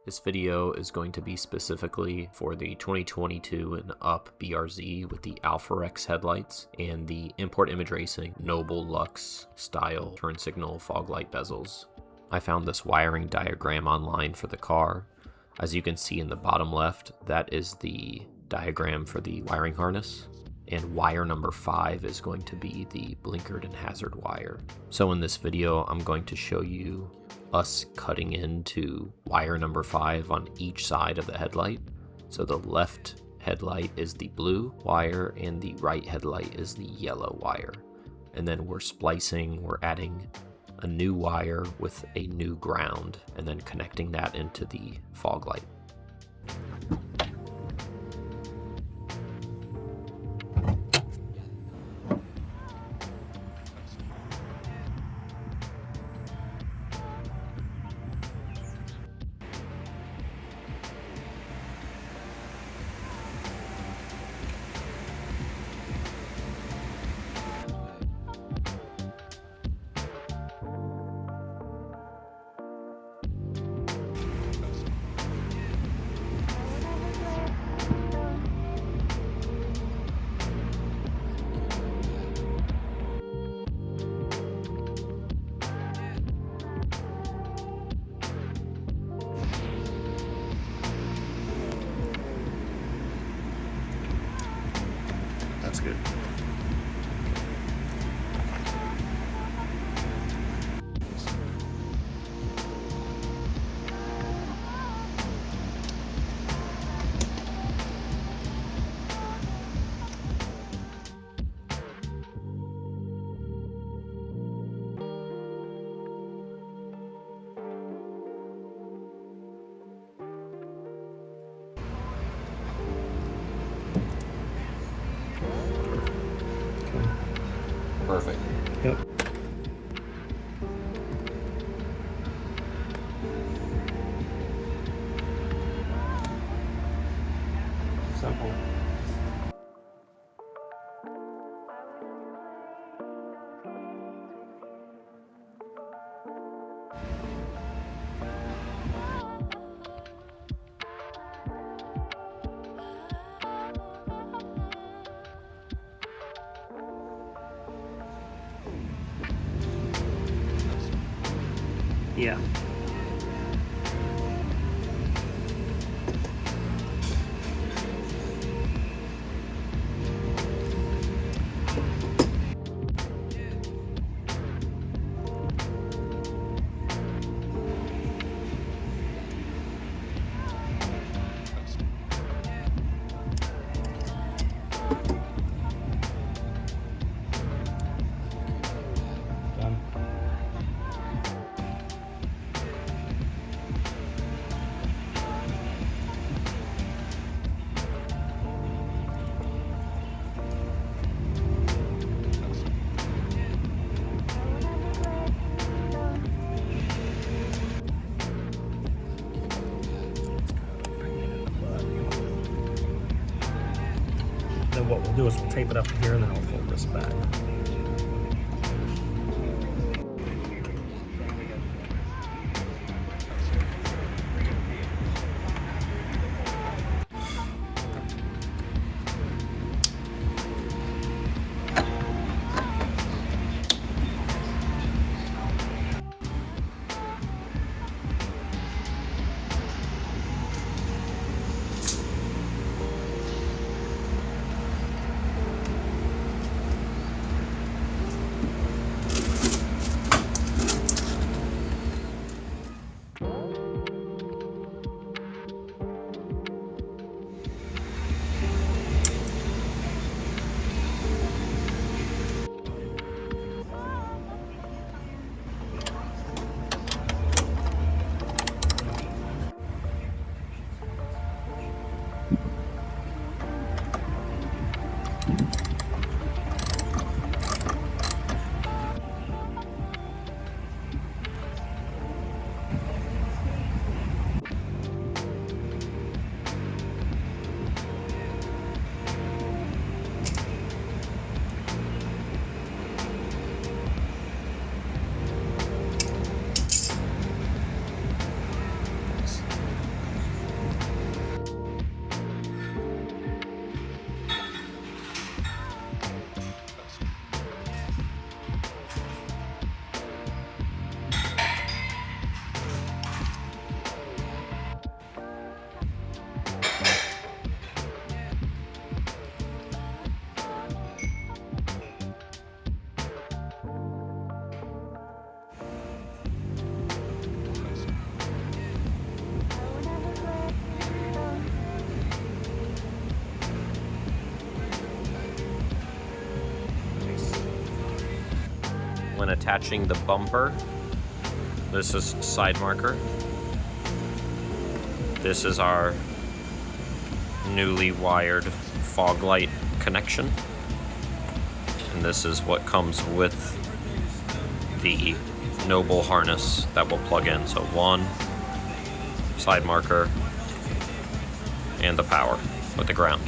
This video is going to be specifically for the 2022 and up BRZ with the Alpharex headlights and the Import Image Racing Noble Lux style turn signal fog light bezels. I found this wiring diagram online for the car. As you can see in the bottom left, that is the diagram for the wiring harness, and wire number 5 is going to be the blinkered and hazard wire. So in this video, I'm going to show you us cutting into wire number 5 on each side of the headlight. So the left headlight is the blue wire and the right headlight is the yellow wire. And then we're splicing, we're adding a new wire with a new ground and then connecting that into the fog light. That's good. Perfect. Yep. Simple. Yeah. Done. Then what we'll do is we'll tape it up here and then I'll fold this back. Then attaching the bumper. This is side marker. This is our newly wired fog light connection. And this is what comes with the Noble harness that will plug in. So one, side marker, and the power with the ground.